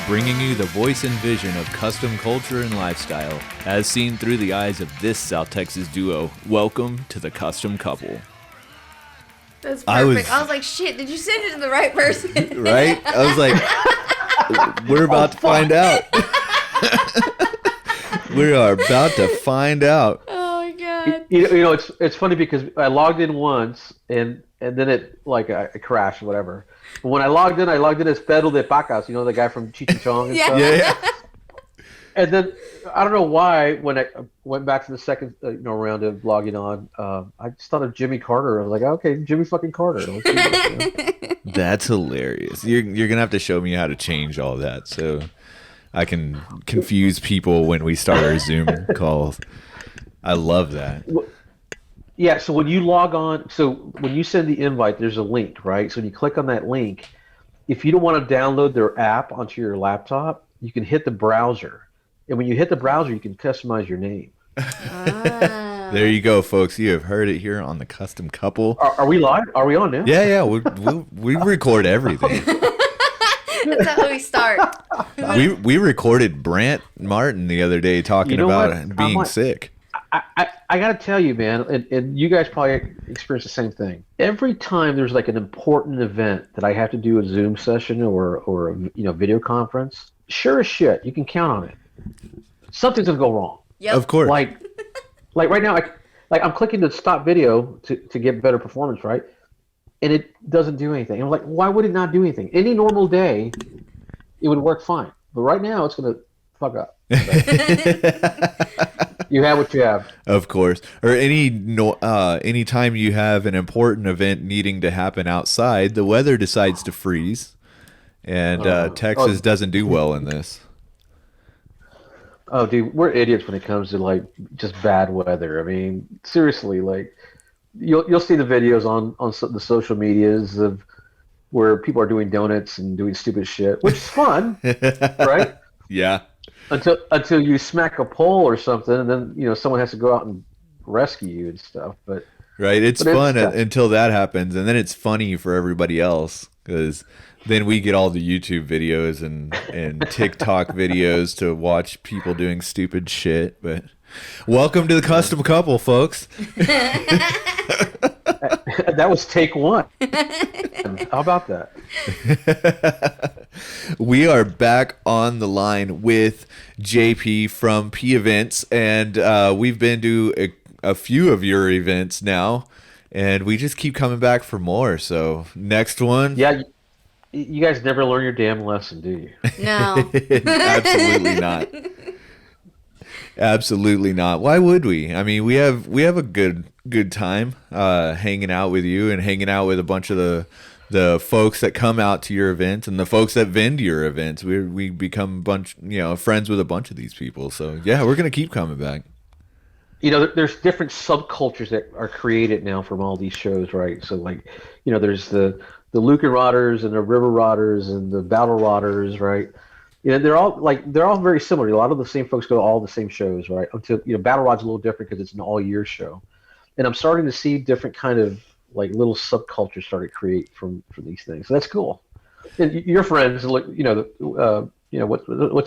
Bringing you the voice and vision of custom culture and lifestyle, as seen through the eyes of this South Texas duo. Welcome to the Custom Couple. That's perfect. I was like, shit, did you send it to the right person? Right? I was like, we're about to find out. We are about to find out. Oh my god. You know, it's funny because I logged in once and then it it crashed or whatever. But when I logged in as Pedro de Pacas, you know, the guy from Cheech and Chong and stuff. Yeah. And then I don't know why when I went back to the second round of logging on, I just thought of Jimmy Carter. I was like, okay, Jimmy fucking Carter. Let's do this, That's hilarious. You're gonna have to show me how to change all that so I can confuse people when we start our Zoom calls. I love that. Yeah, so when you log on, so when you send the invite, there's a link, right? So when you click on that link, if you don't want to download their app onto your laptop, you can hit the browser. And when you hit the browser, you can customize your name. There you go, folks. You have heard it here on the Custom Couple. Are we live? Are we on now? Yeah. We record everything. That's how we start. We recorded Brant Martin the other day talking about being sick. I got to tell you, man, and you guys probably experience the same thing. Every time there's like an important event that I have to do a Zoom session or a video conference, sure as shit, you can count on it. Something's gonna go wrong. Yep. Of course. Like right now, I'm clicking to stop video to get better performance, right? And it doesn't do anything. I'm like, why would it not do anything? Any normal day, it would work fine. But right now, it's gonna fuck up. You have what you have. Of course. Or any time you have an important event needing to happen outside, the weather decides to freeze, and Texas doesn't do well in this. Oh, dude, we're idiots when it comes to like just bad weather. I mean, seriously, like you'll see the videos on the social medias of where people are doing donuts and doing stupid shit, which is fun, right? Yeah. Until you smack a pole or something, and then someone has to go out and rescue you and stuff. But right, it's fun until that happens, and then it's funny for everybody else because then we get all the YouTube videos and TikTok videos to watch people doing stupid shit. But welcome to the Custom Couple, folks. That was take one. How about that? We are back on the line with JP from P Events, and we've been to a few of your events now, and we just keep coming back for more. So next one. Yeah, you guys never learn your damn lesson, do you? No. Absolutely not. Absolutely not. Why would we? I mean, we have a good time hanging out with you and hanging out with a bunch of the folks that come out to your events and the folks that vend your events. We become friends with a bunch of these people. So yeah, we're gonna keep coming back. There's different subcultures that are created now from all these shows, right? So there's the Lucan Rodders and the RiverRodders and the Battle Rodders, right? They're all very similar. A lot of the same folks go to all the same shows, right? Until Battle Rod's a little different because it's an all-year show, and I'm starting to see different kind of like little subcultures start to create from these things. So that's cool. And your friends, what's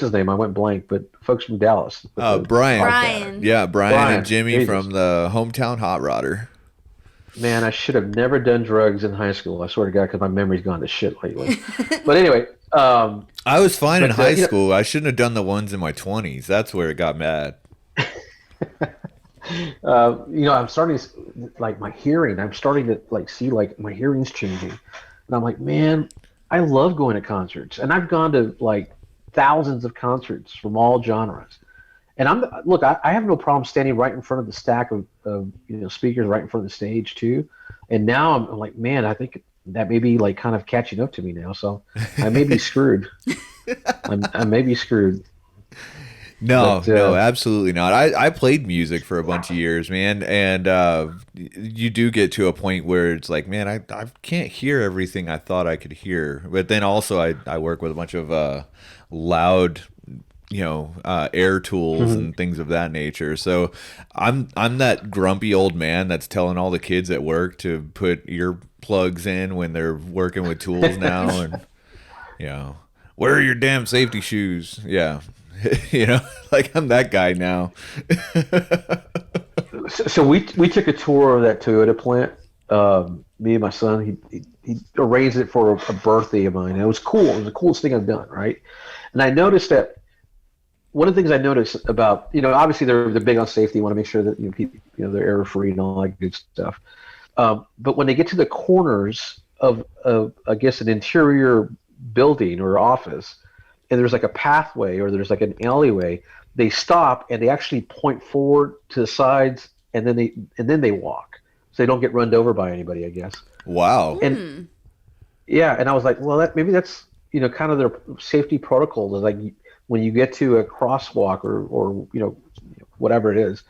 his name? I went blank, but folks from Dallas. Brian. Yeah, Brian and Jimmy Jesus. From the Hometown Hot Rodder. Man, I should have never done drugs in high school. I swear to God, because my memory's gone to shit lately. But anyway. I was fine in high school. I shouldn't have done the ones in my 20s. That's where it got mad. I'm starting to, my hearing. I'm starting to see my hearing's changing. And I'm like, man, I love going to concerts. And I've gone to thousands of concerts from all genres. And I have no problem standing right in front of the stack of speakers right in front of the stage too. And now I'm like, man, I think that may be kind of catching up to me now. So I may be screwed. I may be screwed. No, But no, absolutely not. I played music for a bunch of years, man, and you do get to a point where it's like, man, I can't hear everything I thought I could hear. But then also, I work with a bunch of loud, air tools mhm. and things of that nature. So I'm that grumpy old man that's telling all the kids at work to put earplugs in when they're working with tools now, and you know, wear your damn safety shoes. Yeah. Like I'm that guy now. So we took a tour of that Toyota plant. Me and my son, he arranged it for a birthday of mine. And it was cool. It was the coolest thing I've done, right? And I noticed that one of the things I noticed about, obviously they're big on safety, want to make sure that keep they're error free and all that good stuff. But when they get to the corners of I guess an interior building or office, and there's like a pathway or there's like an alleyway, they stop and they actually point forward to the sides, and then they walk, so they don't get run over by anybody, I guess. Wow. And yeah, and I was like, well, maybe that's kind of their safety protocol is like when you get to a crosswalk or whatever it is,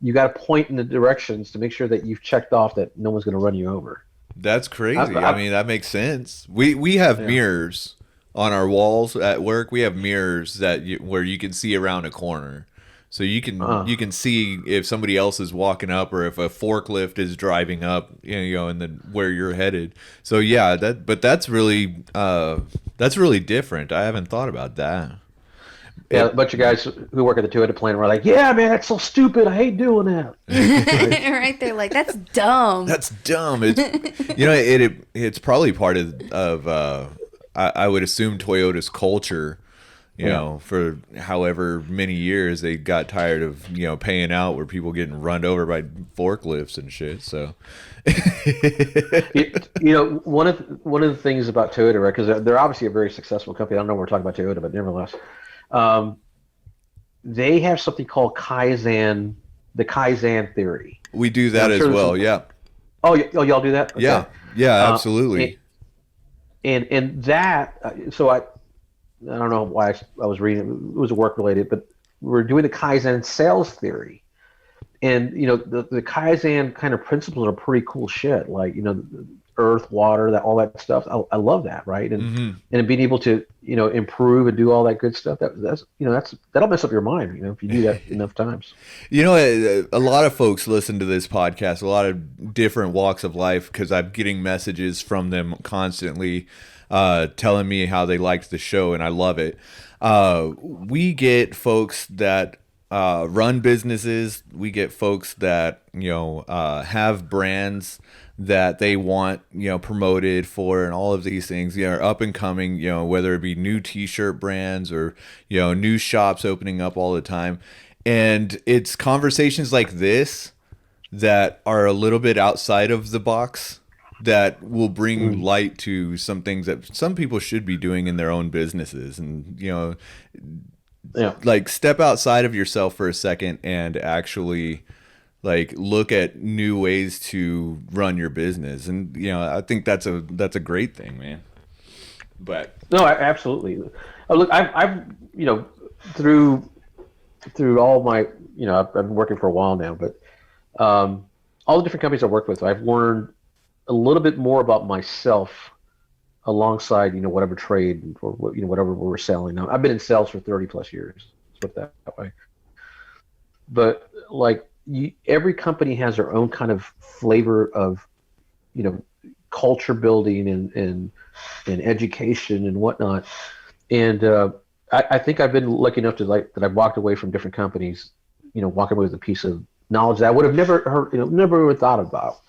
you got to point in the directions to make sure that you've checked off that no one's going to run you over. That's crazy. I mean, that makes sense. We have mirrors on our walls at work. We have mirrors where you can see around a corner. So you can see if somebody else is walking up or if a forklift is driving up, and then where you're headed. So yeah, that's really different. I haven't thought about that. Yeah, a bunch of guys who work at the Toyota plant were like, "Yeah, man, that's so stupid. I hate doing that." Right there, like that's dumb. That's dumb. It's it's probably part of I would assume Toyota's culture. For however many years they got tired of paying out where people getting run over by forklifts and shit. So, one of the things about Toyota, right? Because they're obviously a very successful company. I don't know if we're talking about Toyota, but nevertheless, they have something called Kaizen, the Kaizen theory. We do that as well. Yeah. Oh, y'all do that? Okay. Yeah, absolutely. And that, so I don't know why I was reading it. It was work related, but we're doing the Kaizen sales theory. And, the Kaizen kind of principles are pretty cool shit. Like, earth, water, all that stuff. I love that. Right. And being able to, improve and do all that good stuff. That'll mess up your mind, if you do that enough times. A lot of folks listen to this podcast, a lot of different walks of life, because I'm getting messages from them constantly telling me how they liked the show, and I love it. We get folks that run businesses. We get folks that have brands that they want promoted for, and all of these things are up and coming. Whether it be new T-shirt brands or new shops opening up all the time, and it's conversations like this that are a little bit outside of the box that will bring light to some things that some people should be doing in their own businesses, and like step outside of yourself for a second and actually like look at new ways to run your business. And I think that's a great thing, man. But no, absolutely. Look, I've through all my I've been working for a while now, but all the different companies I've worked with, I've learned a little bit more about myself alongside whatever trade or whatever we're selling. Now, I've been in sales for 30 plus years. Let's put it that way. But like every company has their own kind of flavor of culture building and education and whatnot. And I think I've been lucky enough that I've walked away from different companies, walking away with a piece of knowledge that I would have never heard, never even thought about.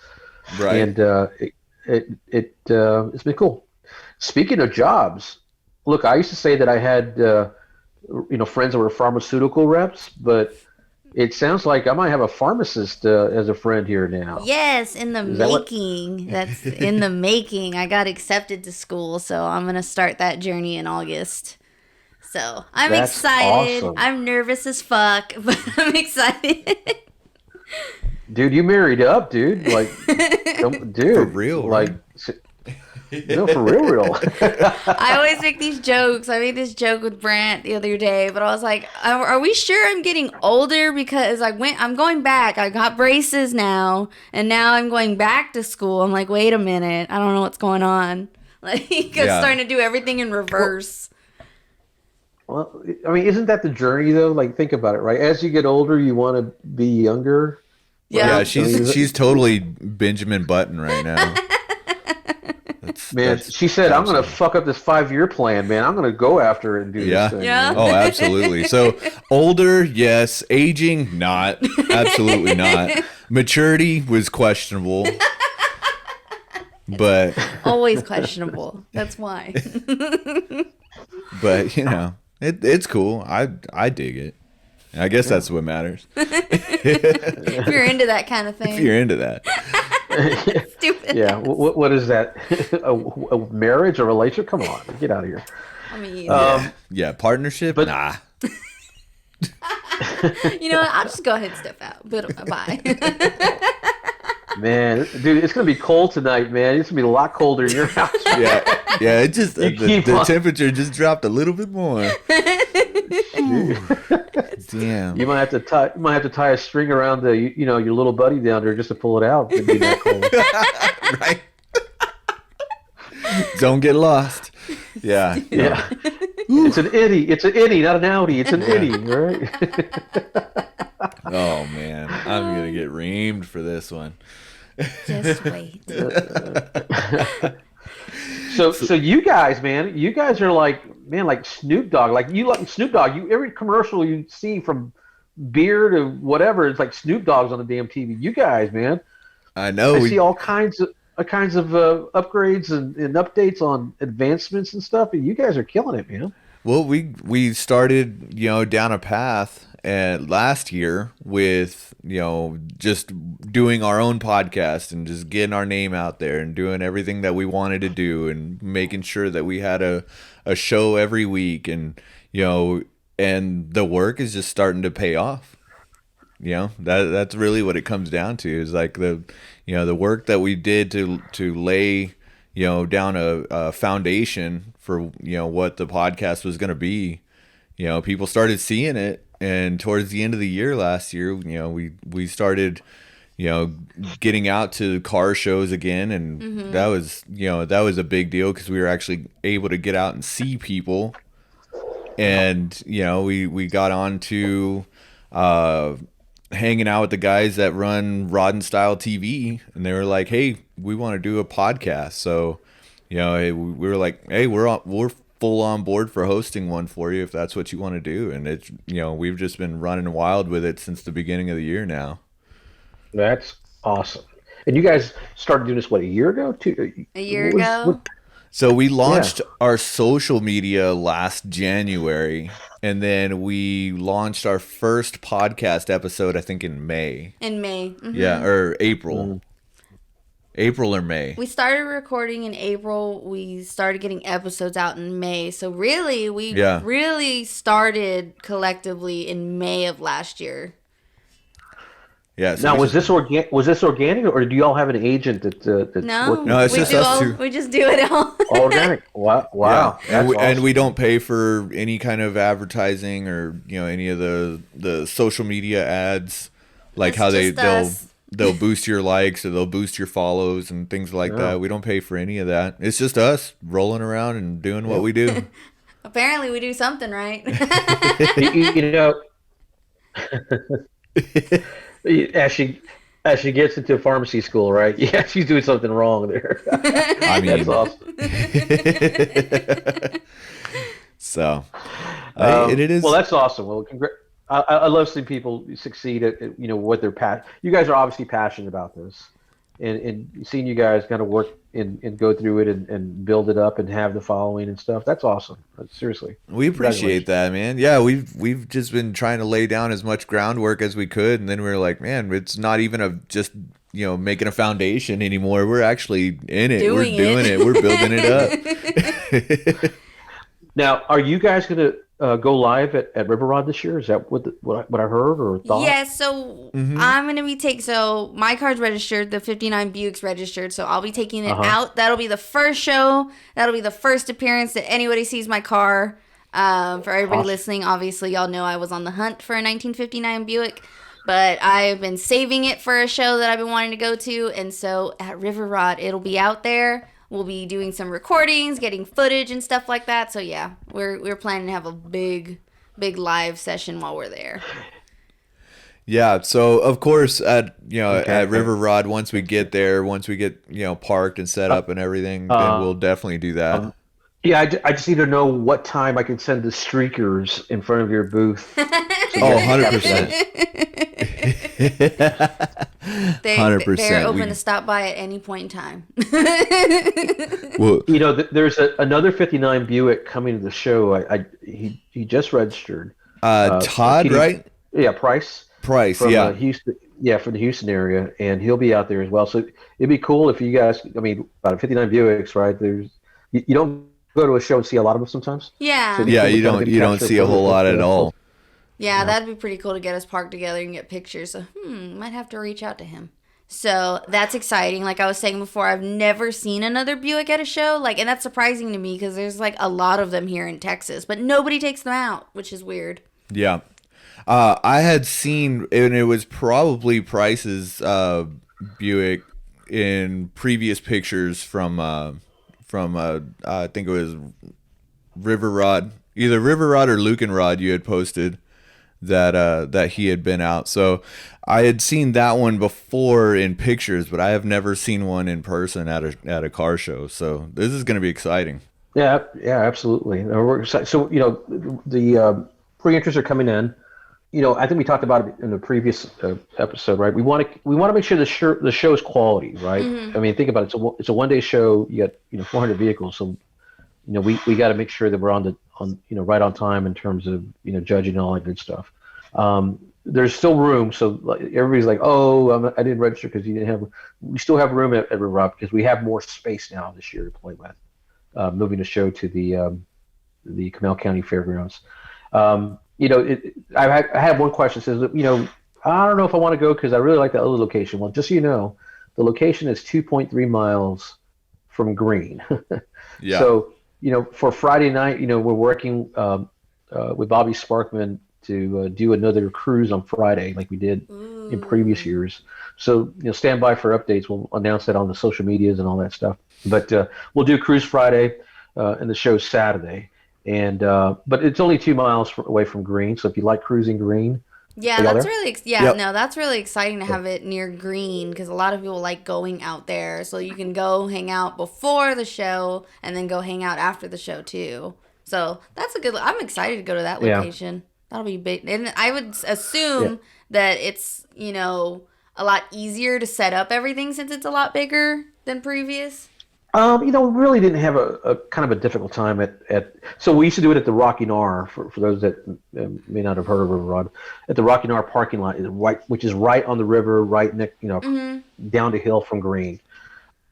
right. And it's been cool. Speaking of jobs, look, I used to say that I had friends that were pharmaceutical reps, but it sounds like I might have a pharmacist as a friend here now. Yes, in the making. That's in the making. I got accepted to school, so I'm going to start that journey in August. So I'm excited. Awesome. I'm nervous as fuck, but I'm excited. Dude, you married up, dude. Like, dude. For real, Like, No, for real. I always make these jokes. I made this joke with Brant the other day, but I was like, "Are we sure I'm getting older?" Because I'm going back. I got braces now, and now I'm going back to school. I'm like, wait a minute, I don't know what's going on. Like, I'm starting to do everything in reverse. Well, I mean, isn't that the journey though? Like, think about it, right? As you get older, you want to be younger. Yeah, she's totally Benjamin Button right now. Man, she said, "I'm going to fuck up this 5-year plan, man. I'm going to go after it and do this thing." Yeah. Man. Oh, absolutely. So older, yes. Aging, not. Absolutely not. Maturity was questionable. But always questionable. That's why. But it's cool. I dig it. I guess that's what matters. If you're into that kind of thing. If you're into that. Stupid. Yeah. What is that? a marriage, a relationship? Come on, get out of here. I mean, Yeah, partnership? But- nah. you know what? I'll just go ahead and step out. But bye. Man, dude, it's gonna be cold tonight, man. It's gonna be a lot colder in your house. Yeah. It just the temperature just dropped a little bit more. Damn. You might have to tie a string around your little buddy down there just to pull it out. It'd be that cold. Right. Don't get lost. Yeah. Yeah. It's an itty. It's an itty, not an outie. It's an itty, right? Oh man, I'm gonna get reamed for this one. Just wait. So you guys, man, you guys are like Snoop Dogg. Like Snoop Dogg. Every commercial you see from beer to whatever, it's like Snoop Dogg's on the damn TV. You guys, man. I know. I see all kinds of upgrades and updates on advancements and stuff, and you guys are killing it, man. Well, we started, down a path last year with, just doing our own podcast and just getting our name out there and doing everything that we wanted to do and making sure that we had a show every week and, and the work is just starting to pay off. That's really what it comes down to is like the work that we did to lay, down a foundation for, what the podcast was going to be. People started seeing it. And towards the end of the year last year, we started, getting out to car shows again. And that was a big deal because we were actually able to get out and see people. And, we got on to hanging out with the guys that run Rod and Style TV. And they were like, hey, we want to do a podcast. So, we were like, hey, we're full on board for hosting one for you if that's what you want to do. And it's we've just been running wild with it since the beginning of the year now. That's awesome. And you guys started doing this a year ago? A year ago. So we launched our social media last January, and then we launched our first podcast episode I think in May. Yeah, or April. April or May. We started recording in April. We started getting episodes out in May. So really, we really started collectively in May of last year. Yeah. So now, was this organic, or do you all have an agent that's No, no, it's just us two. We just do it all. Organic. Wow. Yeah. Awesome. And we don't pay for any kind of advertising or any of the social media ads, like It's how just they'll boost your likes or they'll boost your follows and things like that. We don't pay for any of that. It's just us rolling around and doing what we do. Apparently, we do something right. As she gets into pharmacy school, right? Yeah, she's doing something wrong there. I mean, that's awesome. So, it is. Well, that's awesome. Well, I love seeing people succeed at what they're You guys are obviously passionate about this, and seeing you guys kind of work and go through it and build it up and have the following and stuff. That's awesome. Seriously, we appreciate that, man. Yeah, we've just been trying to lay down as much groundwork as we could, and then we were like, man, it's not even just making a foundation anymore. We're actually in it. We're doing it. We're building it up. Now, are you guys gonna go live at RiverRod this year? Is that what I heard or thought? Yeah, so Mm-hmm. I'm gonna be so my car's registered, the 59 Buick's registered, so I'll be taking Uh it huh. out. That'll be the first show. That'll be the first appearance that anybody sees my car. For everybody Awesome. listening, obviously y'all know I was on the hunt for a 1959 Buick, but I've been saving it for a show that I've been wanting to go to, and so at River Rod, it'll be out there. We'll be doing some recordings, getting footage and stuff like that. So yeah, we're planning to have a big live session while we're there. Yeah, so of course at Okay. River Rod, once we get there, once we get parked and set Uh, up and everything, then uh, we'll definitely do that. um, yeah, I just need to know what time I can send the streakers in front of your booth so you Oh, guys can hundred capture that. percent. They're 100%. open to stop by at any point in time. Well, You know, there's another '59 Buick coming to the show. He just registered. Todd, TD, right? yeah, Price Price, from yeah. Houston. Yeah, from the Houston area, and he'll be out there as well. So it'd be cool if you guys. I mean, about a '59 Buicks, right? You don't go to a show and see a lot of them sometimes. So it'd Yeah. be Yeah, cool to you kind of don't maybe you don't capture a see a photo whole lot at of all. Yeah, yeah. that'd be pretty cool to get us parked together and get pictures. So, might have to reach out to him. So that's exciting. Like I was saying before, I've never seen another Buick at a show. Like, and that's surprising to me because there's like a lot of them here in Texas, but nobody takes them out, which is weird. Yeah. I had seen, and it was probably Price's Buick in previous pictures from I think it was River Rod, either River Rod or Luke and Rod. You had posted that he had been out. So I had seen that one before in pictures, but I have never seen one in person at a car show. So this is going to be exciting. Yeah, yeah, absolutely. We're excited. So, the pre-entries are coming in. I think we talked about it in the previous episode, right? We want to make sure the show's quality, right? I mean, think about it. It's a one-day show. You got 400 vehicles, so we got to make sure that we're right on time in terms of judging and all that good stuff. There's still room, so like, everybody's like, "Oh, I didn't register because you didn't have." We still have room at RiverRod because we have more space now this year to play with. Moving the show to the Canal County Fairgrounds. I have one question. Says, I don't know if I want to go because I really like that other location. Well, just so you know, the location is 2.3 miles from Green. Yeah. So, for Friday night, we're working with Bobby Sparkman to do another cruise on Friday, like we did in previous Ooh. years. So, stand by for updates. We'll announce that on the social medias and all that stuff. But we'll do cruise Friday, and the show's Saturday. And but it's only 2 miles away from Green. So if you like cruising Green, Yeah, are y'all that's there? really yeah, Yep. no, that's really exciting to Yeah. have it near Green because a lot of people like going out there. So you can go hang out before the show and then go hang out after the show too. So that's a good. I'm excited to go to that Yeah. location. That'll be big, and I would Yeah. assume that it's a lot easier to set up everything since it's a lot bigger than previous. We really didn't have a kind of a difficult time at. So we used to do it at the Rocky Nar for those that may not have heard of RiverRod, at the Rocky Nar parking lot, which is right on the river, right next, Hmm. down the hill from Green.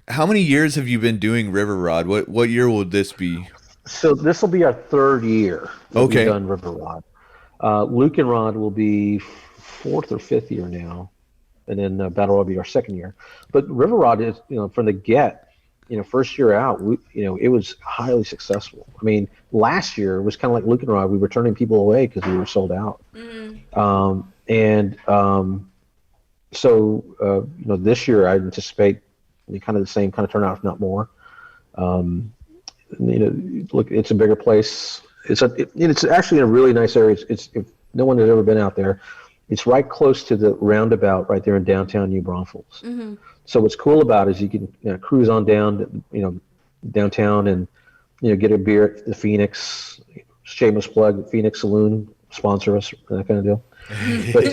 How many years have you been doing River Rod? What year will this be? So this will be our third year that we've Okay. done RiverRod. Luke and Rod will be fourth or fifth year now, and then Battle will be our second year. But RiverRod is, from the get, first year out, it was highly successful. I mean, last year was kind of like Luke and Rod. We were turning people away because we were sold out. Hmm. And so, this year I anticipate kind of the same kind of turnout, if not more. Um, Look, it's a bigger place. It's actually in a really nice area. It's if no one has ever been out there, it's right close to the roundabout right there in downtown New Braunfels. Hmm. So what's cool about it is you can cruise on down, downtown and get a beer at the Phoenix. Shameless plug, Phoenix Saloon sponsor us, that kind of deal. But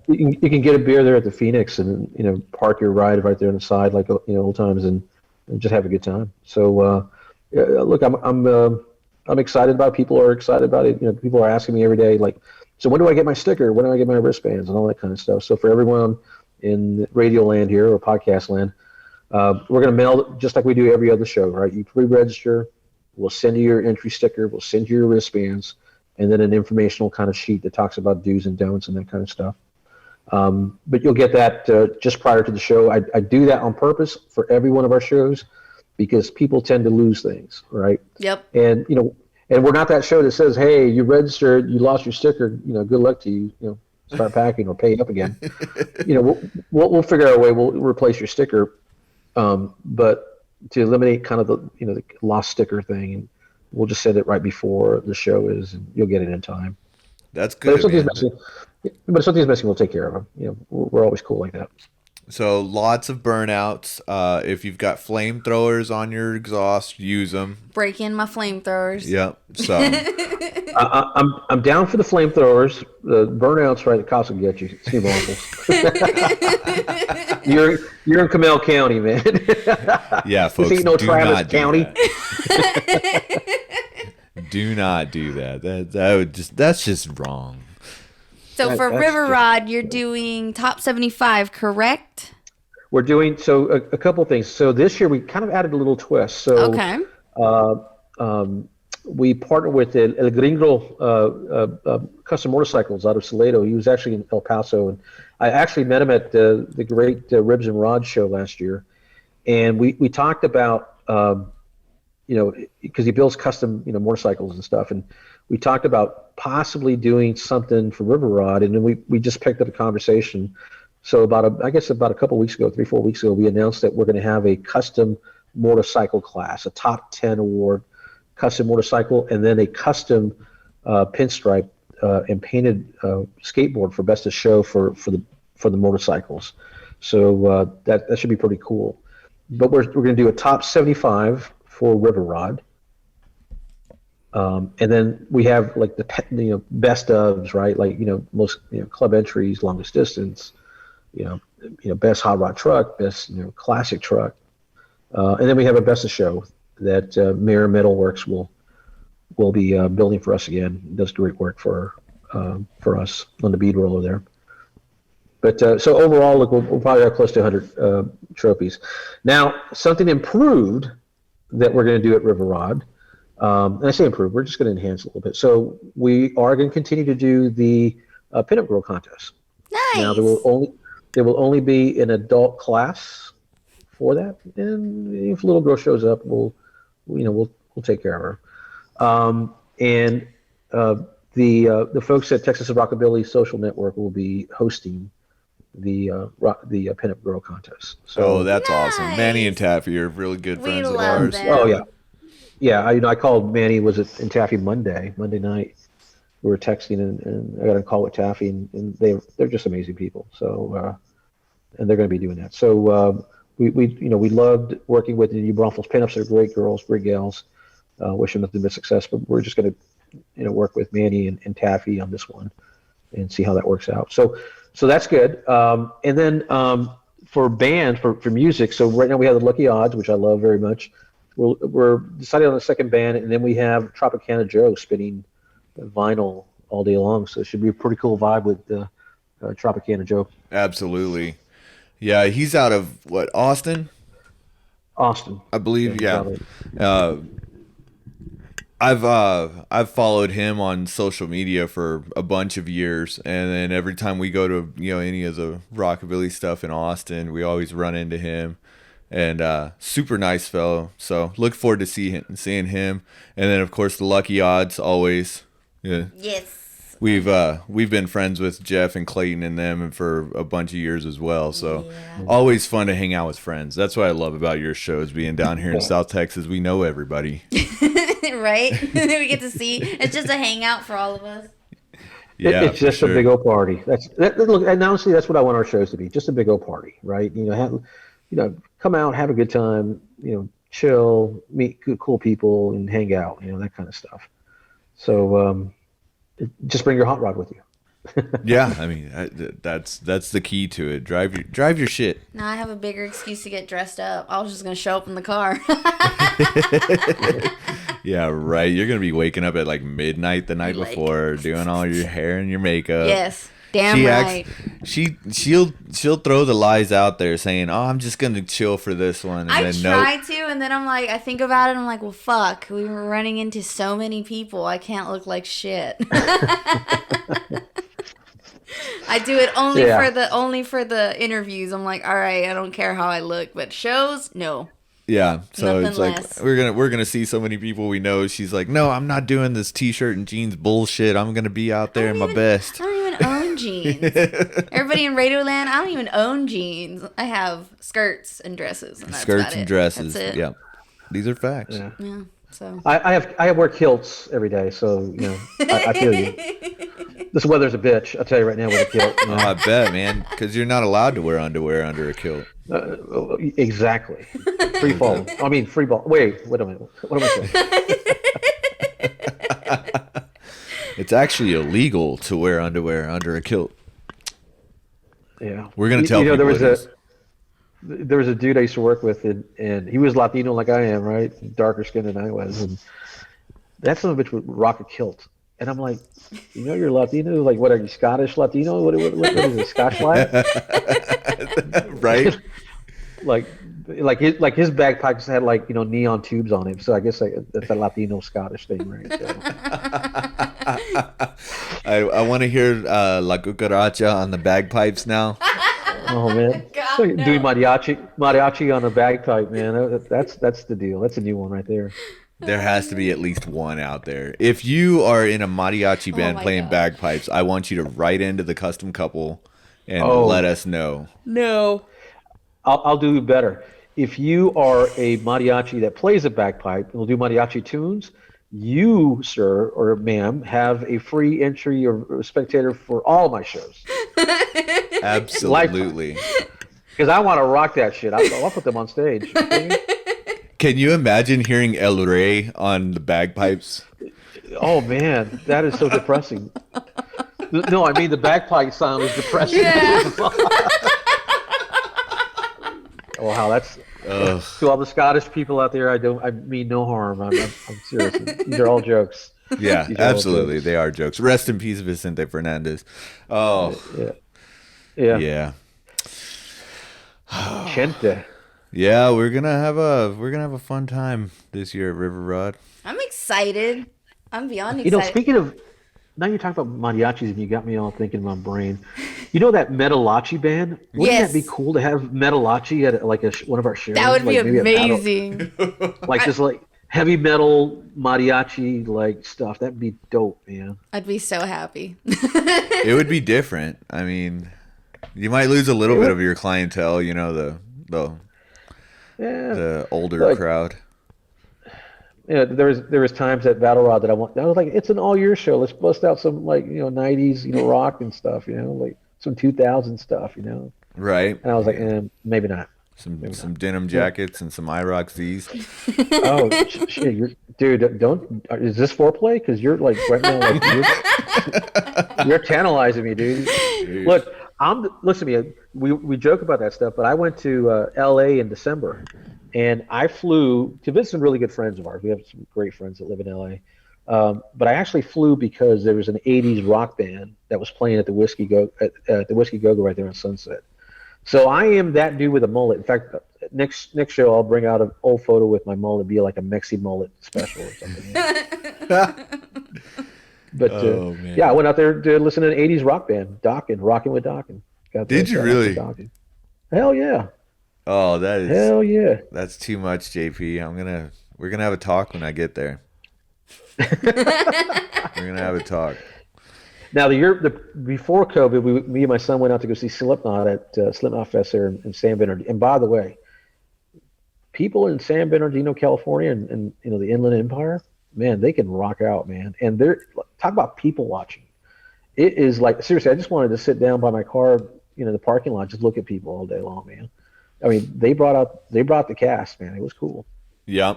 you can get a beer there at the Phoenix and park your ride right there on the side like old times and just have a good time. So look, I'm excited about it. People are excited about it. People are asking me every day like, so when do I get my sticker? When do I get my wristbands and all that kind of stuff? So for everyone in radio land here or podcast land, we're going to mail it just like we do every other show, right? You pre-register, we'll send you your entry sticker, we'll send you your wristbands, and then an informational kind of sheet that talks about do's and don'ts and that kind of stuff. But you'll get that just prior to the show. I do that on purpose for every one of our shows because people tend to lose things, right? Yep. And and we're not that show that says, "Hey, you registered, you lost your sticker. Good luck to you. Start packing or pay up again." We'll figure out a way. We'll replace your sticker, but to eliminate kind of the lost sticker thing, and we'll just send it right before the show is, and you'll get it in time. That's good. But if something's missing, we'll take care of them. We're always cool like that. So lots of burnouts. If you've got flamethrowers on your exhaust, use them. Break in my flamethrowers. Yep. So I'm down for the flamethrowers. The burnouts, right? The cops will get you. Steve You're in Camel County, man. Yeah, folks. This ain't no Travis County. Do not do that. That's just wrong. So for RiverRod, you're doing top 75, correct? We're doing a couple things. So this year we kind of added a little twist. So okay. We partnered with El Gringo Custom Motorcycles out of Salado. He was actually in El Paso, and I actually met him at the great Ribs and Rod show last year, and we talked about because he builds custom motorcycles and stuff, and we talked about possibly doing something for RiverRod, and then we just picked up a conversation. So about a couple weeks ago, 3-4 weeks ago, we announced that we're going to have a custom motorcycle class, a top 10 award custom motorcycle, and then a custom pinstripe and painted skateboard for best of show for the motorcycles. So that should be pretty cool. But we're going to do a top 75 for RiverRod. And then we have like the best ofs, right? Like most club entries, longest distance, best hot rod truck, best classic truck, and then we have a best of show that Mirror Metalworks will be building for us again. It does great work for us on the bead roller there. But so overall, look, we'll probably have close to 100 trophies. Now, something improved that we're going to do at RiverRod. And I say improve, we're just going to enhance a little bit. So we are going to continue to do the pinup girl contest. Nice. Now there will only be an adult class for that, and if a little girl shows up, we'll take care of her. And the folks at Texas Rockabilly Social Network will be hosting the pinup girl contest. So that's nice. awesome. Manny and Taffy are really good friends of ours. Them. Oh yeah. Yeah, I called Manny, in Taffy Monday night. We were texting, and I got a call with Taffy, and they're just amazing people. So, and they're going to be doing that. So we loved working with the New Braunfels Pinups. They're great girls, great gals. Wish them nothing but success. But we're just going to work with Manny and Taffy on this one, and see how that works out. So that's good. And then for band for music. So right now we have the Lucky Odds, which I love very much. We're deciding on the second band, and then we have Tropicana Joe spinning vinyl all day long. So it should be a pretty cool vibe with Tropicana Joe. Absolutely. Yeah, he's out of Austin? Austin, I believe. Yeah. I've followed him on social media for a bunch of years, and then every time we go to any of the rockabilly stuff in Austin, we always run into him. And super nice fellow. So look forward to seeing him. And then of course the Lucky Odds always. Yeah. Yes. We've been friends with Jeff and Clayton and them for a bunch of years as well. So always fun to hang out with friends. That's what I love about your shows. Being down here in South Texas, we know everybody. Right? We get to see. It's just a hangout for all of us. Yeah, it's just a big old party. Look, and honestly, that's what I want our shows to be. Just a big old party, right? Come out, have a good time, chill, meet cool people, and hang out, that kind of stuff. So just bring your hot rod with you. Yeah, I mean that's the key to it. Drive your shit. Now I have a bigger excuse to get dressed up. I was just gonna show up in the car. Yeah, right. You're gonna be waking up at like midnight the night before, doing all your hair and your makeup. Yes. Damn right. She'll throw the lies out there saying, "Oh, I'm just gonna chill for this one," and I then try to, and then I'm like, I think about it, and I'm like, well, fuck, we were running into so many people. I can't look like shit. I do it only for the interviews. I'm like, all right, I don't care how I look, but shows, no. Yeah, so Nothing it's like less. we're gonna see so many people we know. She's like, "No, I'm not doing this t-shirt and jeans bullshit. I'm gonna be out there in my best." I don't even own jeans. Everybody in Radioland, I don't even own jeans. I have skirts and dresses, and that's Skirts about and it. dresses. That's it. Yeah, these are facts. Yeah. Yeah. So I wear kilts every day, so I feel you. This weather's a bitch. I'll tell you right now with a kilt. Oh, I bet, man, because you're not allowed to wear underwear under a kilt. Exactly. Free fall. I mean, free ball. Wait a minute. What am I saying? It's actually illegal to wear underwear under a kilt. Yeah. We're gonna tell people there was a dude I used to work with, and he was Latino like I am, right? Darker skinned than I was, and that son of a bitch would rock a kilt. And I'm like, you're Latino? Like, what are you, Scottish Latino? What is it, Scotch flag? Right? like his bagpipes had neon tubes on him. So I guess that's a Latino Scottish thing, right? So. I want to hear La Cucaracha on the bagpipes now. Oh man, God, no. doing mariachi on a bagpipe, man. That's the deal. That's a new one right there. There has to be at least one out there. If you are in a mariachi band playing God. bagpipes, I want you to write into the custom couple and let us know. no. I'll do better. If you are a mariachi that plays a bagpipe and will do mariachi tunes, you, sir or ma'am, have a free entry or spectator for all my shows. Absolutely. Because I want to rock that shit. I'll put them on stage. Can you imagine hearing El Rey on the bagpipes? Oh man, that is so depressing. No, I mean the bagpipe sound is depressing. Yeah. Oh, how that's to all the Scottish people out there. I mean no harm. I'm serious. These are all jokes. Yeah, absolutely. They are jokes. Rest in peace, Vicente Fernandez. Oh, yeah. Chente. Yeah, we're gonna have a fun time this year at RiverRod. I'm excited. I'm beyond excited. Speaking of, now you're talking about mariachis and you got me all thinking in my brain. You know that Metalachi band? Wouldn't that be cool to have Metalachi at one of our shows? That would be amazing. Just heavy metal mariachi stuff. That'd be dope, man. I'd be so happy. It would be different. I mean, you might lose a little bit of your clientele. The older crowd. Yeah, there was times at RiverRod that I was like, it's an all year show. Let's bust out some 90s rock and stuff, some 2000 stuff, Right. And I was like, maybe not. Some denim jackets and some IROC Z's. Oh shit, dude! Don't. Is this foreplay? Because you're right now, you're tantalizing me, dude. Look, listen to me. We joke about that stuff, but I went to L.A. in December, and I flew to visit some really good friends of ours. We have some great friends that live in L.A. But I actually flew because there was an '80s rock band that was playing at the Whiskey Go right there on Sunset. So I am that dude with a mullet. In fact, next show I'll bring out an old photo with my mullet, be like a Mexi mullet special or something. But I went out there to listen to an '80s rock band, Rockin' with Dokken. Did you really? Hell yeah! Oh, that is hell yeah! That's too much, JP. We're gonna have a talk when I get there. We're gonna have a talk. Now, the year before COVID, me and my son went out to go see Slipknot at Slipknot Fest there in San Bernardino. And by the way, people in San Bernardino, California, and the Inland Empire, man, they can rock out, man. And they're talk about people watching. It is seriously, I just wanted to sit down by my car, the parking lot, just look at people all day long, man. I mean, they brought the cast, man. It was cool. Yeah.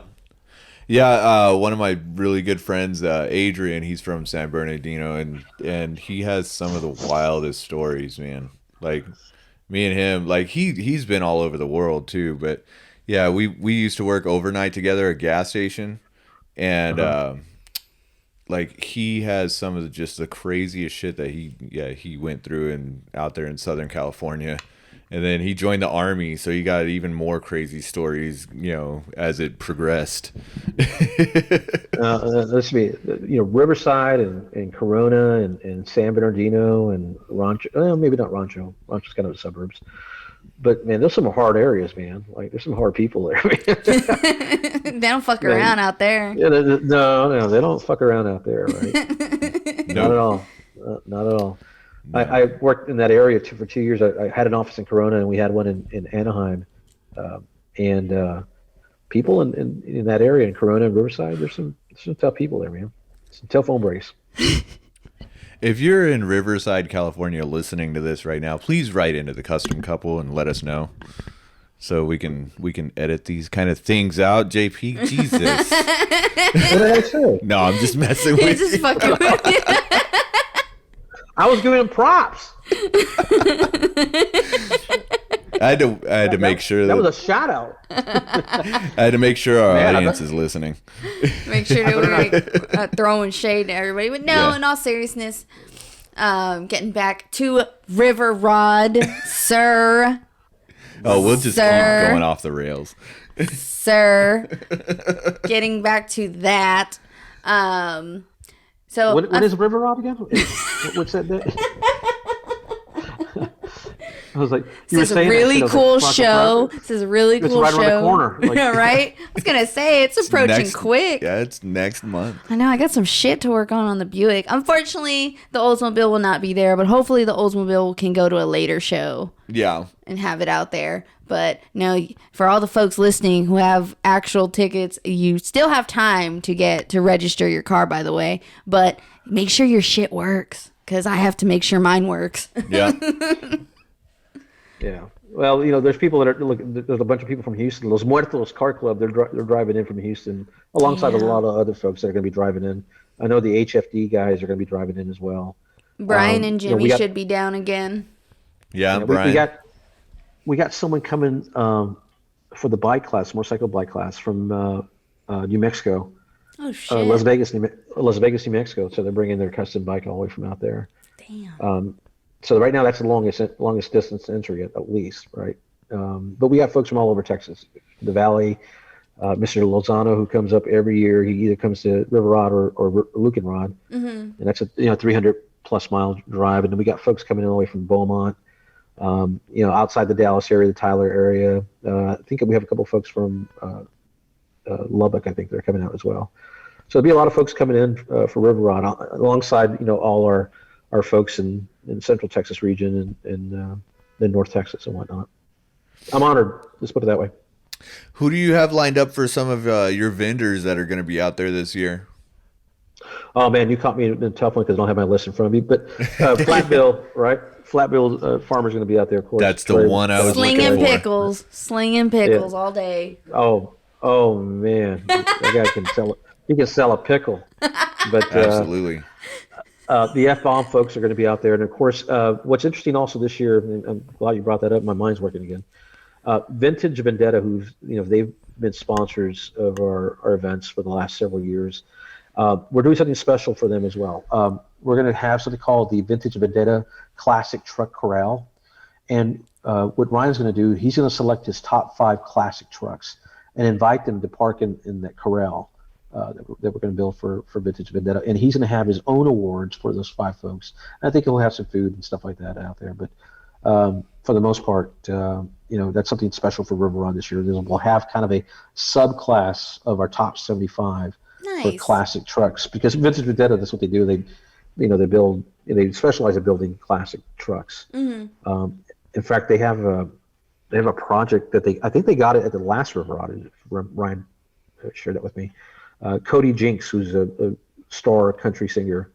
Yeah, one of my really good friends, Adrian, he's from San Bernardino, and he has some of the wildest stories, man. Like, me and him, he's been all over the world too, but yeah, we used to work overnight together at a gas station, and like he has some of just the craziest shit that he went through and out there in Southern California. And then he joined the Army, so he got even more crazy stories, as it progressed. Let's see, Riverside and Corona and San Bernardino and Rancho. Well, maybe not Rancho. Rancho's kind of the suburbs. But, man, there's some hard areas, man. Like, there's some hard people there, man. They don't fuck around out there. Yeah, no, they don't fuck around out there, right? Not at all. Not at all. No. I worked in that area for 2 years. I had an office in Corona, and we had one in Anaheim. And people in that area, in Corona and Riverside, there's some tough people there, man. Some tough hombres. If you're in Riverside, California, listening to this right now, please write into the Custom Couple and let us know, so we can edit these kind of things out. JP, Jesus. What did I say? No, I'm just messing with you. Just fucking with you. I was giving him props. I had to make sure that was a shout out. I had to make sure our audience is listening. Make sure that we're throwing shade to everybody. But no, Yeah. in all seriousness, getting back to RiverRod, sir. Oh, we'll just Sir. keep going off the rails. Sir. Getting back to that. So What is RiverRod again? What's that? I was like, this is a really cool show. This is a really cool right show. around the corner. Like, right? I was gonna say it's approaching quick. Yeah, it's next month. I know. I got some shit to work on the Buick. Unfortunately, the Oldsmobile will not be there, but hopefully the Oldsmobile can go to a later show. Yeah. And have it out there. But no, for all the folks listening who have actual tickets, you still have time to register your car, by the way. But make sure your shit works, because I have to make sure mine works. Yeah. Yeah. Well, there's people that are there's a bunch of people from Houston. Los Muertos Car Club, they're driving in from Houston, alongside a lot of other folks that are going to be driving in. I know the HFD guys are going to be driving in as well. Brian and Jimmy should be down again. Yeah, Brian. We got someone coming for the bike class, motorcycle bike class from New Mexico. Oh shit. Las Vegas, New Mexico. So they're bringing their custom bike all the way from out there. Damn. So right now that's the longest distance entry at least, right? But we have folks from all over Texas, the Valley. Mr. Lozano, who comes up every year, he either comes to RiverRod or Lucanrod, and that's a 300+ mile drive. And then we got folks coming in all the way from Beaumont, outside the Dallas area, the Tyler area. I think we have a couple folks from Lubbock. I think they're coming out as well. So there'll be a lot of folks coming in for RiverRod alongside all our folks in Central Texas region and then North Texas and whatnot. I'm honored. Let's put it that way. Who do you have lined up for some of your vendors that are going to be out there this year? Oh man, you caught me in a tough one because I don't have my list in front of me. But Flatbill, right? Flatbill Farmer's going to be out there, of course. That's the one I was slinging looking for. slinging pickles all day. Oh man, that guy can sell it. He can sell a pickle. But Absolutely. The F-Bomb folks are going to be out there. And, of course, what's interesting also this year, and I'm glad you brought that up, my mind's working again, Vintage Vendetta, they've been sponsors of our events for the last several years. We're doing something special for them as well. We're going to have something called the Vintage Vendetta Classic Truck Corral. And what Ryan's going to do, he's going to select his top 5 classic trucks and invite them to park in that corral. That we're going to build for Vintage Vendetta, and he's going to have his own awards for those 5 folks. And I think he'll have some food and stuff like that out there, but for the most part, that's something special for RiverRod this year. We'll have kind of a subclass of our top 75 for classic trucks, because Vintage Vendetta, that's what they do. They specialize in building classic trucks. Mm-hmm. In fact, they have a project that I think they got it at the last RiverRod. Ryan shared that with me. Cody Jinks, who's a star country singer,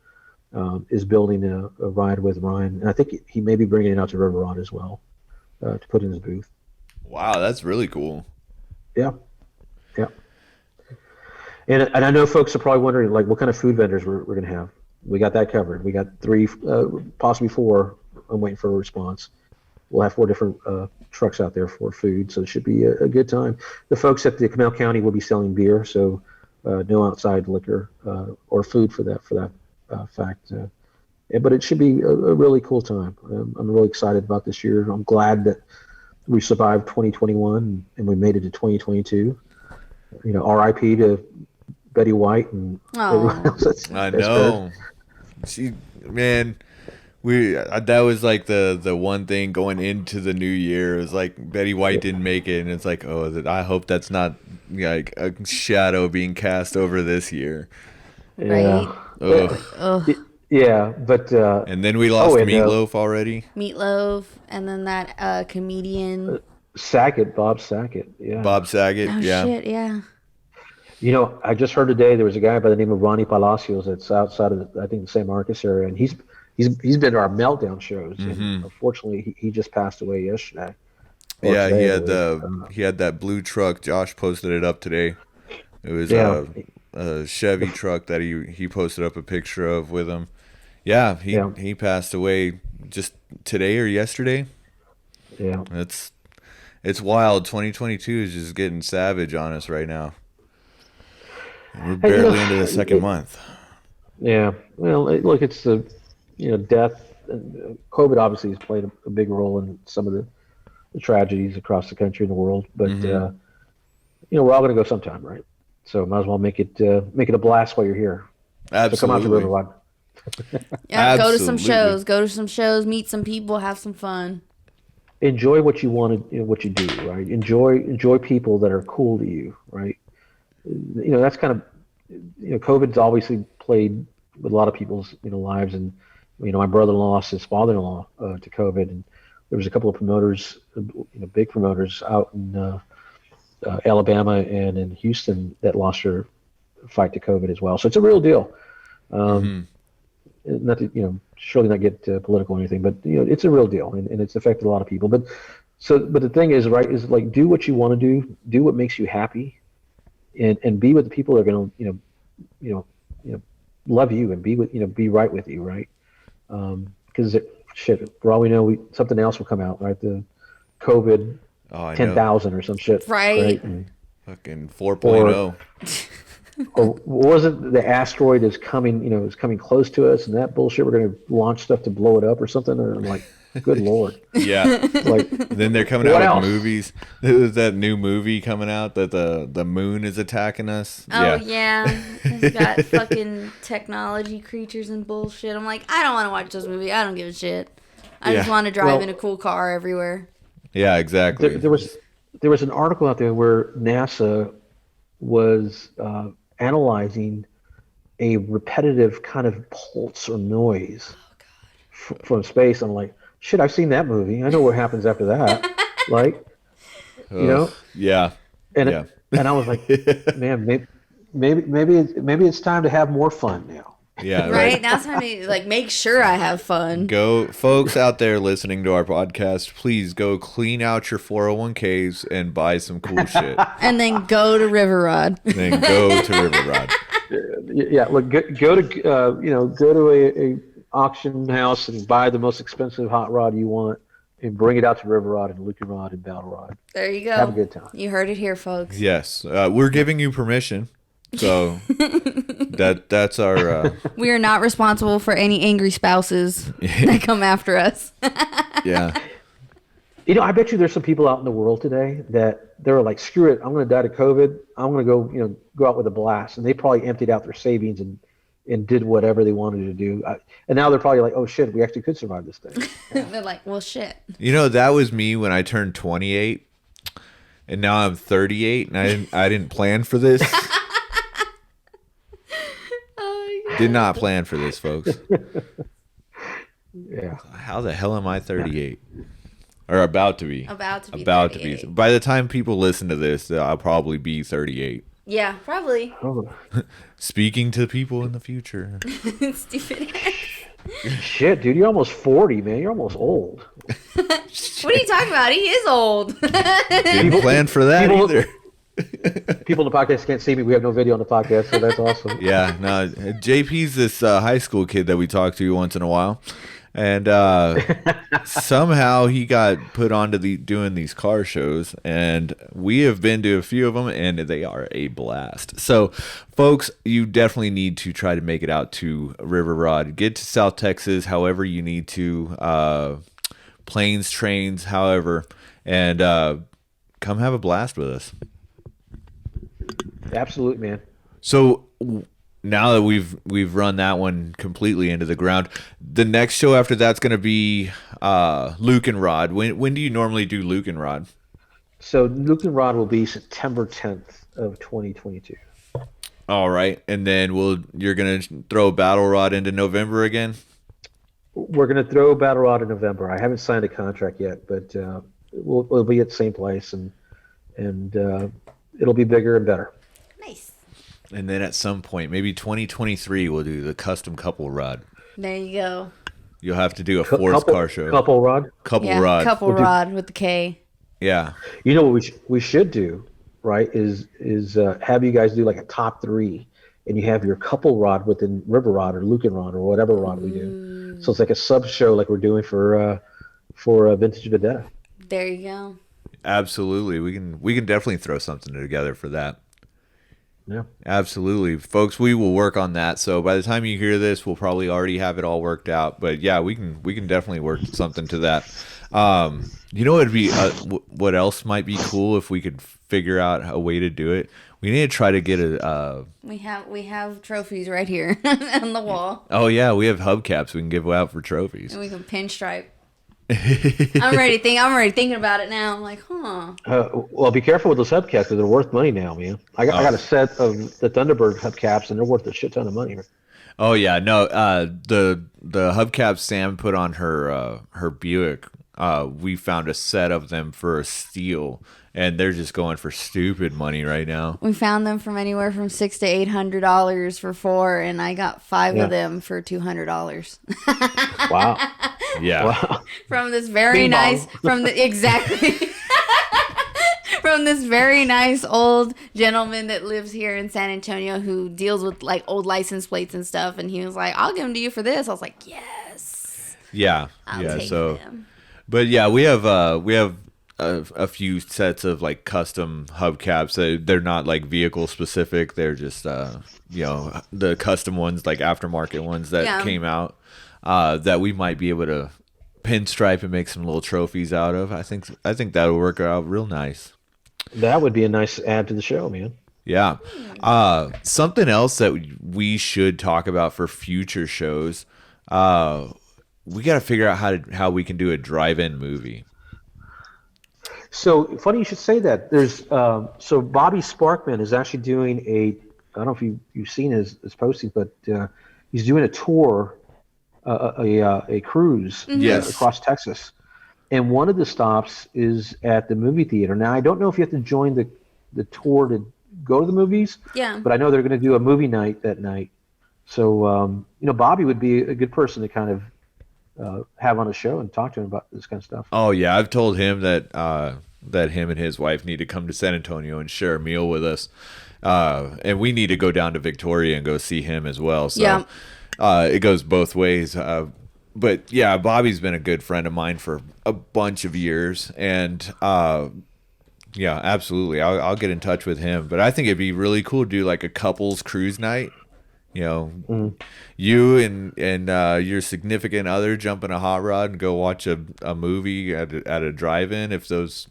is building a ride with Ryan, and I think he may be bringing it out to RiverRod as well to put in his booth. Wow, that's really cool. Yeah. And I know folks are probably wondering, like, what kind of food vendors we're going to have. We got that covered. We got 3, possibly 4. I'm waiting for a response. We'll have 4 different trucks out there for food, so it should be a good time. The folks at the Canal County will be selling beer, so no outside liquor or food for that fact. But it should be a really cool time. I'm really excited about this year. I'm glad that we survived 2021 and we made it to 2022. R.I.P. to Betty White and everyone else. I know. Man, that was like the one thing going into the new year. It was like Betty White didn't make it, and it's like, I hope that's not like a shadow being cast over this year. Right? Yeah, but and then we lost Meatloaf already. Meatloaf, and then that comedian Bob Saget. Yeah, Bob Saget. Oh yeah. shit! Yeah. I just heard today there was a guy by the name of Ronnie Palacios that's outside of I think the San Marcos area, and he's been to our Meltdown shows. Mm-hmm. And unfortunately, he just passed away yesterday. Yeah, he had that blue truck. Josh posted it up today. It was a Chevy truck that he posted up a picture of with him. Yeah, he passed away just today or yesterday. Yeah, it's wild. 2022 is just getting savage on us right now. We're barely into the second month. Yeah, well, look, it's the death. COVID obviously has played a big role in some of the tragedies across the country and the world. But we're all going to go sometime, right? So might as well make it a blast while you're here. Absolutely. So come out to RiverRod. Yeah, go to some shows, meet some people, have some fun. Enjoy what you want to, what you do, right? Enjoy people that are cool to you, right? That's kind of, COVID's obviously played with a lot of people's, lives. And, my brother-in-law lost his father-in-law to COVID. And there was a couple of promoters, big promoters out in Alabama and in Houston that lost their fight to COVID as well. So it's a real deal. Not to, surely not get political or anything, but, it's a real deal and it's affected a lot of people. But the thing is, right, is like, do what you want to do what makes you happy. And be with the people that are going to, love you and be right with you, right? Because for all we know, something else will come out, right? The COVID 10,000 or some shit, right? Fucking 4.0. Or wasn't the asteroid is coming, is coming close to us, and that bullshit? We're going to launch stuff to blow it up or something, or like. Good Lord. Yeah. Like, then they're coming out with movies. There's that new movie coming out that the moon is attacking us. Oh, yeah. It's got fucking technology creatures and bullshit. I'm like, I don't want to watch this movie. I don't give a shit. I just want to drive in a cool car everywhere. Yeah, exactly. There was an article out there where NASA was analyzing a repetitive kind of pulse or noise from space. I'm like, shit, I've seen that movie. I know what happens after that. Like, Yeah. And I was like, man, maybe it's time to have more fun now. Yeah. Right. Now it's time to make sure I have fun. Go, folks out there listening to our podcast, please go clean out your 401ks and buy some cool shit. And then go to RiverRod. Yeah. Look, go to a auction house and buy the most expensive hot rod you want and bring it out to RiverRod and LucanRod and BattleRod. There you go. Have a good time. You heard it here, folks. Yes. We're giving you permission. So that's our... We are not responsible for any angry spouses that come after us. Yeah. I bet you there's some people out in the world today that they're like, screw it, I'm going to die to COVID. I'm going to go out with a blast. And they probably emptied out their savings and did whatever they wanted to do. And now they're probably like, oh, shit, we actually could survive this thing. They're like, well, shit. That was me when I turned 28. And now I'm 38, and I didn't plan for this. Did not plan for this, folks. Yeah. How the hell am I 38? Or about to be. About to be. By the time people listen to this, I'll probably be 38. Yeah, probably. Oh. Speaking to people in the future. Stupid. Shit, dude, you're almost 40, man. You're almost old. What are you talking about? He is old. Didn't plan for that either. People in the podcast can't see me. We have no video on the podcast, so that's awesome. Yeah, no, JP's this high school kid that we talk to once in a while, and somehow he got put onto doing these car shows, and we have been to a few of them, and they are a blast. So, folks, you definitely need to try to make it out to RiverRod. Get to South Texas, however you need to, planes, trains, however, and come have a blast with us. Absolutely, man. So now that we've run that one completely into the ground, the next show after that's going to be Luke and Rod. When do you normally do Luke and Rod? So Luke and Rod will be September 10th of 2022. All right, and then you're going to throw Battle Rod into November again? We're going to throw Battle Rod in November. I haven't signed a contract yet, but we'll be at the same place, and it'll be bigger and better. Nice. And then at some point, maybe 2023, we'll do the custom couple rod. There you go. You'll have to do a forced car show. Couple Rod? Couple Yeah, Rod. couple rod with the K. Yeah. You know what we should do, right, is have you guys do like a top 3, and you have your couple rod within RiverRod or Luke and Rod or whatever rod we do. So it's like a sub show like we're doing for Vintage Vendetta. There you go. Absolutely. We can definitely throw something together for that. Yeah. Absolutely. Folks, we will work on that. So by the time you hear this, we'll probably already have it all worked out. But yeah, we can definitely work something to that. You know what would be what else might be cool if we could figure out a way to do it? We need to try to get We have trophies right here on the wall. Oh yeah, we have hubcaps we can give out for trophies. And we can pinstripe. I'm already thinking about it now. I'm like, Well, be careful with those hubcaps because they're worth money now, man. I got a set of the Thunderbird hubcaps, and they're worth a shit ton of money. Oh yeah, no. The hubcaps Sam put on her Buick. We found a set of them for a steal, and they're just going for stupid money right now. We found them from anywhere from $600 to $800 for 4, and I got 5 of them for $200. Wow. Yeah. Wow. From this very nice, from this very nice old gentleman that lives here in San Antonio who deals with like old license plates and stuff, and he was like, "I'll give them to you for this." I was like, "Yes." Yeah. I'll yeah. take So, them. but yeah, we have a few sets of like custom hubcaps. They're not like vehicle specific. They're just the custom ones, like aftermarket ones that came out that we might be able to pinstripe and make some little trophies out of. I think that would work out real nice. That would be a nice add to the show, man. Yeah. Something else that we should talk about for future shows. We got to figure out how we can do a drive-in movie. So funny you should say that. There's so Bobby Sparkman is actually doing I don't know if you've seen his posting, but he's doing a tour, a cruise across Texas, and one of the stops is at the movie theater. Now I don't know if you have to join the tour to go to the movies, but I know they're going to do a movie night that night. So Bobby would be a good person to kind of have on a show and talk to him about this kind of stuff. Oh yeah, I've told him that him and his wife need to come to San Antonio and share a meal with us, and we need to go down to Victoria and go see him as well. So it goes both ways. But yeah, Bobby's been a good friend of mine for a bunch of years, and yeah, absolutely, I'll get in touch with him. But I think it'd be really cool to do like a couples cruise night. You and your significant other jump in a hot rod and go watch a movie at a drive-in, if those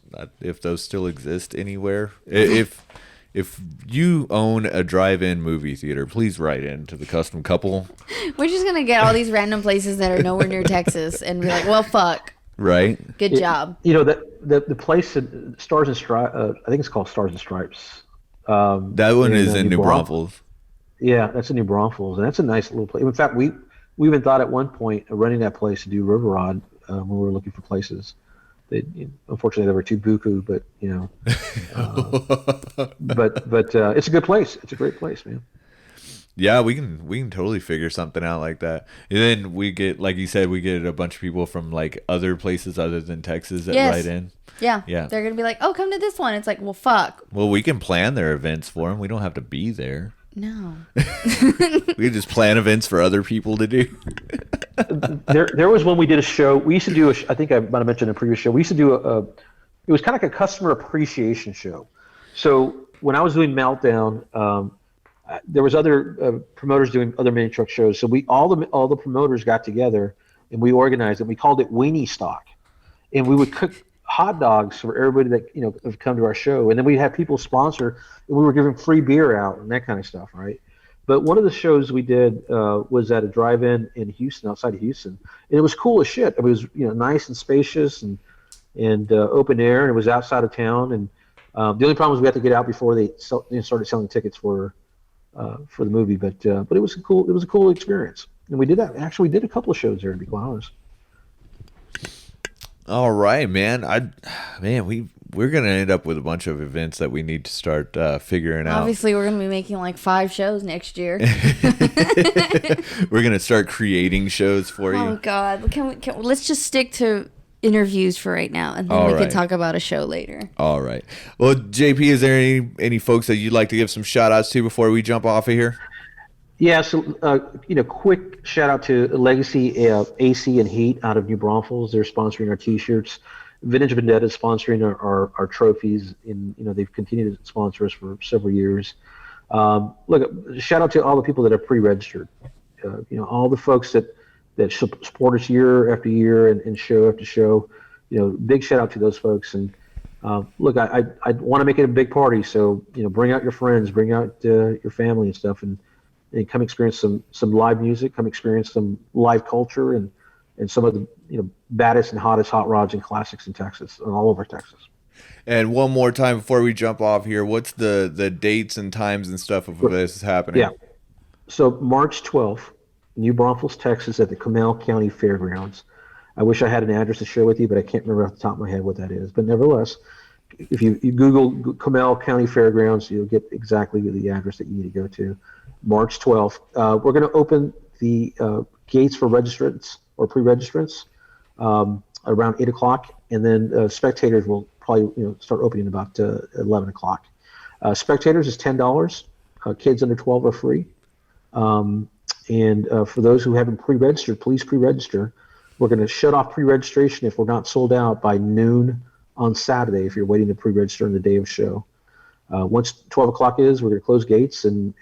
still exist anywhere. If you own a drive-in movie theater, please write in to the Custom Couple. We're just gonna get all these random places that are nowhere near Texas and be like, well, fuck. Right. Good job. The place in Stars and Stripes. I think it's called Stars and Stripes. That one is in New Braunfels. Yeah, that's in New Braunfels, and that's a nice little place. In fact, we even thought at one point of renting that place to do RiverRod when we were looking for places. Unfortunately, they were too buku, but but it's a good place. It's a great place, man. Yeah, we can totally figure something out like that. And then we get, like you said, we get a bunch of people from like other places other than Texas that Yes. write in. Yeah. Yeah. They're going to be like, oh, come to this one. It's like, well, fuck. Well, we can plan their events for them. We don't have to be there. No. We can just plan events for other people to do. There was when we did a show. We used to do I think I might have mentioned in a previous show. We used to do it was kind of like a customer appreciation show. So when I was doing Meltdown, there was other promoters doing other mini truck shows. So all the promoters got together and we organized it. We called it Weenie Stock, and we would cook hot dogs for everybody that have come to our show. And then we'd have people sponsor, and we were giving free beer out and that kind of stuff, right? But one of the shows we did was at a drive-in in Houston, outside of Houston, and it was cool as shit. It was nice and spacious and open air, and it was outside of town. And the only problem was we had to get out before they started selling tickets for the movie. But it was a cool experience, and we did that. Actually, we did a couple of shows there, to be quite honest. All right, man. We're gonna end up with a bunch of events that we need to start figuring out. Obviously, we're going to be making like 5 shows next year. We're gonna start creating shows for you. Oh, God. Let's just stick to interviews for right now, and then All we right. can talk about a show later. All right. Well, JP, is there any folks that you'd like to give some shout outs to before we jump off of here? Yeah, so quick shout out to Legacy AC and Heat out of New Braunfels. They're sponsoring our T-shirts. Vintage Vendetta is sponsoring our trophies, and they've continued to sponsor us for several years. Look, shout out to all the people that have pre-registered. All the folks that support us year after year and show after show. Big shout out to those folks. And look, I want to make it a big party, so bring out your friends, bring out your family and stuff, and come experience some live music, come experience some live culture and some of the baddest and hottest hot rods and classics in Texas and all over Texas. And one more time before we jump off here, what's the dates and times and stuff of this is happening? Yeah. So March 12th, New Braunfels, Texas, at the Comal County Fairgrounds. I wish I had an address to share with you, but I can't remember off the top of my head what that is. But nevertheless, if you Google Comal County Fairgrounds, you'll get exactly the address that you need to go to. March 12th. We're going to open the gates for registrants or pre-registrants around 8 o'clock, and then spectators will probably start opening about 11 o'clock. Spectators is $10. Kids under 12 are free. And for those who haven't pre-registered, please pre-register. We're going to shut off pre-registration if we're not sold out by noon on Saturday if you're waiting to pre-register on the day of show. Once 12 o'clock is, we're going to close gates, and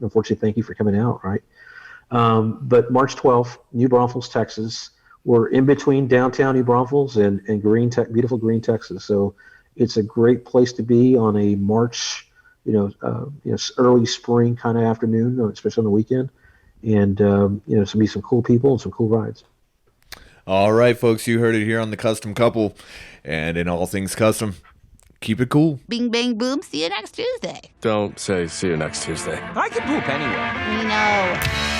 unfortunately, thank you for coming out, right? But March 12th, New Braunfels, Texas. We're in between downtown New Braunfels and beautiful Green, Texas. So it's a great place to be on a March, early spring kind of afternoon, especially on the weekend. And, it's going to be some cool people and some cool rides. All right, folks, you heard it here on the Custom Couple. And in all things custom, keep it cool. Bing, bang, boom. See you next Tuesday. Don't say see you next Tuesday. I can poop anywhere. We know.